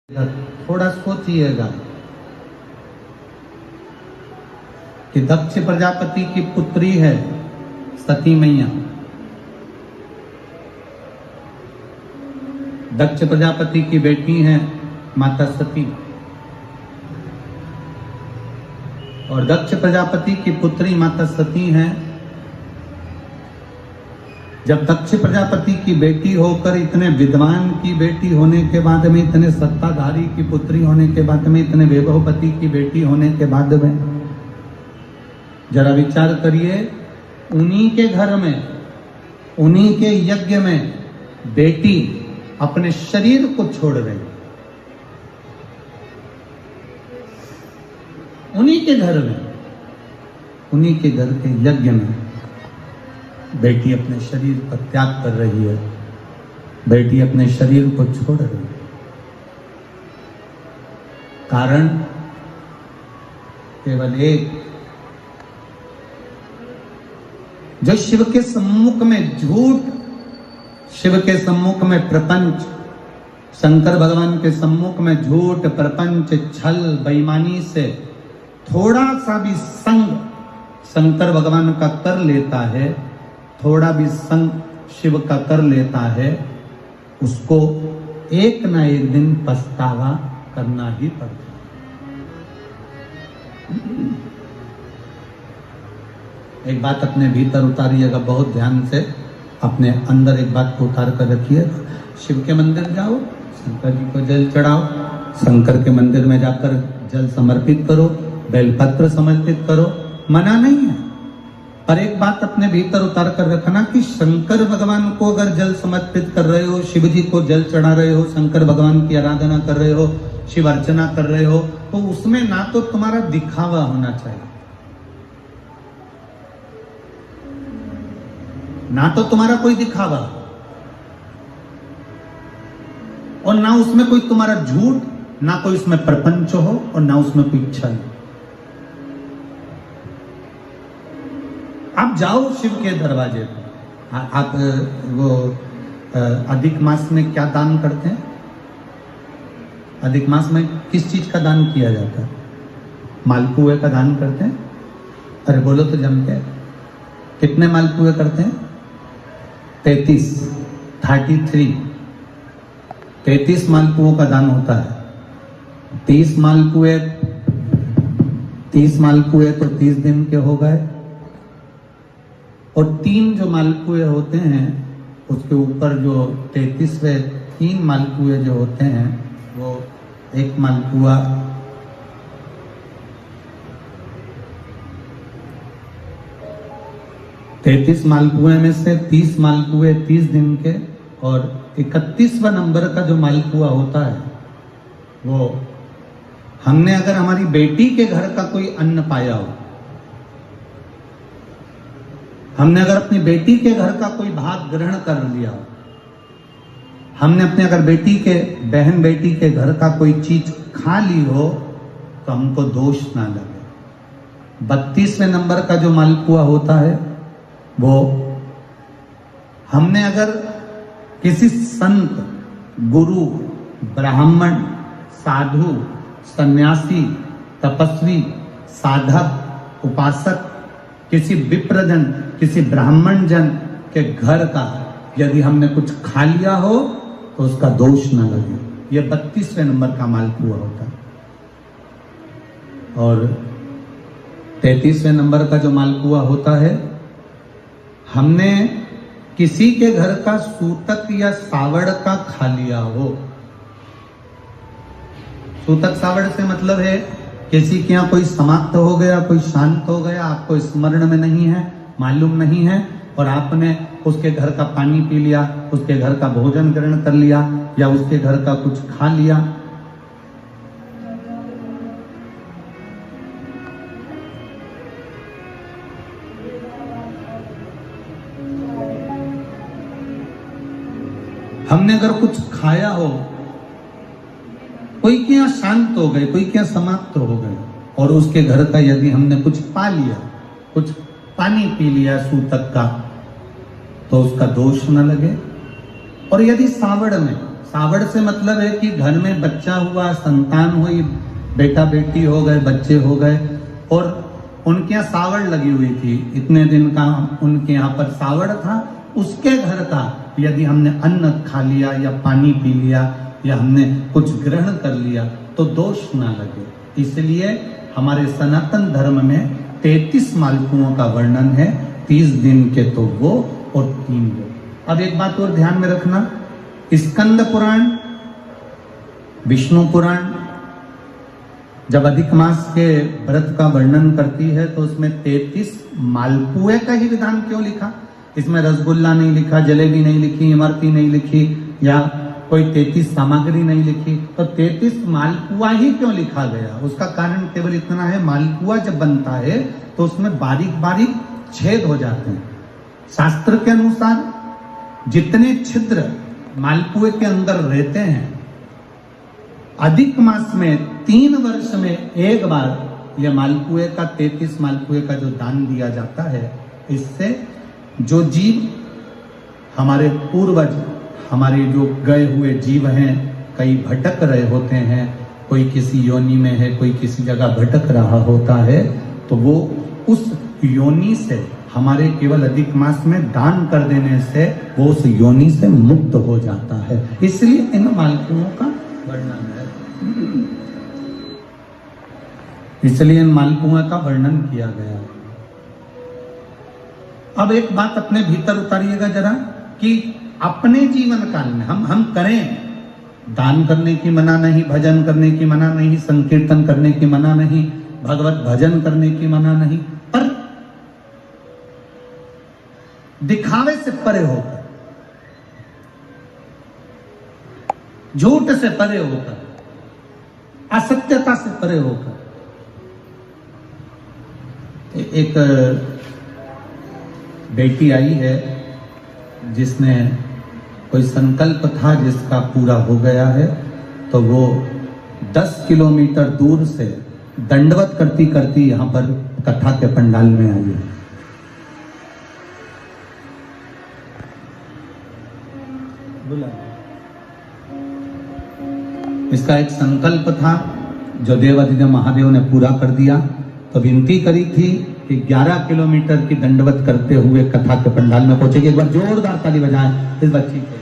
थोड़ा सोचिएगा कि दक्ष प्रजापति की पुत्री है सती मैया। दक्ष प्रजापति की बेटी है माता सती और दक्ष प्रजापति की पुत्री माता सती है। जब दक्ष प्रजापति की बेटी होकर, इतने विद्वान की बेटी होने के बाद में, इतने सत्ताधारी की पुत्री होने के बाद में, इतने वैभवपति की बेटी होने के बाद में, जरा विचार करिए, उन्हीं के घर में, उन्हीं के यज्ञ में बेटी अपने शरीर को छोड़ रही, उन्हीं के घर में, उन्हीं के घर के यज्ञ में बेटी अपने शरीर का त्याग कर रही है, बेटी अपने शरीर को छोड़ रही है। कारण केवल एक, जो शिव के सम्मुख में झूठ, शिव के सम्मुख में प्रपंच, शंकर भगवान के सम्मुख में झूठ, प्रपंच, छल, बेईमानी से थोड़ा सा भी संग शंकर भगवान का कर लेता है, थोड़ा भी संग शिव का कर लेता है, उसको एक ना एक दिन पछतावा करना ही पड़ता है। एक बात अपने भीतर उतारिएगा, बहुत ध्यान से अपने अंदर एक बात को उतार कर रखिएगा। शिव के मंदिर जाओ, शंकर जी को जल चढ़ाओ, शंकर के मंदिर में जाकर जल समर्पित करो, बेलपत्र समर्पित करो, मना नहीं है। पर एक बात अपने भीतर उतार कर रखना कि शंकर भगवान को अगर जल समर्पित कर रहे हो, शिव जी को जल चढ़ा रहे हो, शंकर भगवान की आराधना कर रहे हो, शिव अर्चना कर रहे हो, तो उसमें ना तो तुम्हारा दिखावा होना चाहिए, ना तो तुम्हारा कोई दिखावा, और ना उसमें कोई तुम्हारा झूठ, ना कोई उसमें प्रपंच हो, और ना उसमें कोई छल। आप जाओ शिव के दरवाजे पर। आप वो अधिक मास में क्या दान करते हैं? अधिक मास में किस चीज का दान किया जाता है? मालपुए का दान करते हैं। अरे बोलो तो जम के, कितने मालपुए करते हैं? 33 मालपुओं का दान होता है। 30 मालपुए तो 30 दिन के हो गए, और 3 जो मालपुए होते हैं उसके ऊपर जो 33वें 3 मालपुए जो होते हैं, वो एक मालपुआ 33 मालपुए में से 30 मालपुए 30 दिन के, और 31वां नंबर का जो मालपुआ होता है, वो हमने अगर हमारी बेटी के घर का कोई अन्न पाया हो, हमने अगर अपनी बेटी के घर का कोई भाग ग्रहण कर लिया, हमने अपने अगर बेटी के, बहन बेटी के घर का कोई चीज खा ली हो, तो हमको दोष ना लगे। 32वें नंबर का जो मालपुआ होता है, वो हमने अगर किसी संत, गुरु, ब्राह्मण, साधु, सन्यासी, तपस्वी, साधक, उपासक, किसी विप्रजन, किसी ब्राह्मण जन के घर का यदि हमने कुछ खा लिया हो, तो उसका दोष न लगे। यह 32वें नंबर का मालपुआ होता है। और 33वें नंबर का जो मालपुआ होता है, हमने किसी के घर का सूतक या सावड़ का खा लिया हो। सूतक सावड़ से मतलब है किसी के यहाँ कोई समाप्त हो गया, कोई शांत हो गया, आपको स्मरण में नहीं है, मालूम नहीं है, और आपने उसके घर का पानी पी लिया, उसके घर का भोजन ग्रहण कर लिया, या उसके घर का कुछ खा लिया। हमने अगर कुछ खाया हो, कोई क्या शांत हो गए, कोई क्या समाप्त हो गए, और उसके घर का यदि हमने कुछ पा लिया, कुछ पानी पी लिया सूतक का, तो उसका दोष न लगे। और यदि सावड़ में, सावड़ से मतलब है कि घर में बच्चा हुआ, संतान हुई, बेटा बेटी हो गए, बच्चे हो गए, और उनके यहाँ सावड़ लगी हुई थी, इतने दिन का उनके यहाँ पर सावड़ था, उसके घर का यदि हमने अन्न खा लिया या पानी पी लिया या हमने कुछ ग्रहण कर लिया तो दोष ना लगे। इसलिए हमारे सनातन धर्म में 33 मालपुओं का वर्णन है, 30 दिन के तो वो और 3 वो। अब एक बात और ध्यान में रखना, स्कंद पुराण, विष्णु पुराण जब अधिक मास के व्रत का वर्णन करती है तो उसमें 33 मालपुए का ही विधान क्यों लिखा? इसमें रसगुल्ला नहीं लिखा, जलेबी नहीं लिखी, इमरती नहीं लिखी या कोई 33 सामग्री नहीं लिखी, तो 33 मालपुआ ही क्यों लिखा गया? उसका कारण केवल इतना है, मालपुआ जब बनता है तो उसमें बारीक बारीक छेद हो जाते हैं। शास्त्र के अनुसार जितने छिद्र मालपुए के अंदर रहते हैं, अधिक मास में 3 वर्ष में एक बार यह मालपुए का 33 मालपुए का जो दान दिया जाता है, इससे जो जीव हमारे पूर्वज, हमारे जो गए हुए जीव हैं, कई भटक रहे होते हैं, कोई किसी योनि में है, कोई किसी जगह भटक रहा होता है, तो वो उस योनि से हमारे केवल अधिक मास में दान कर देने से वो उस योनि से मुक्त हो जाता है। इसलिए इन मालपुओं का वर्णन है, इसलिए इन मालपुओं का वर्णन किया गया है। अब एक बात अपने भीतर उतारिएगा जरा कि अपने जीवन काल में हम करें, दान करने की मना नहीं, भजन करने की मना नहीं, संकीर्तन करने की मना नहीं, भगवत भजन करने की मना नहीं, पर दिखावे से परे होकर, झूठ से परे होकर, असत्यता से परे होकर, एक बेटी आई है जिसने कोई संकल्प था जिसका पूरा हो गया है, तो वो 10 किलोमीटर दूर से दंडवत करती करती यहाँ पर कथा के पंडाल में आई है। इसका एक संकल्प था जो देवाधिदेव महादेव ने पूरा कर दिया, तो विनती करी थी कि 11 किलोमीटर की दंडवत करते हुए कथा के पंडाल में पहुंचेगी। एक बार जोरदार ताली बजाएं इस बच्ची को।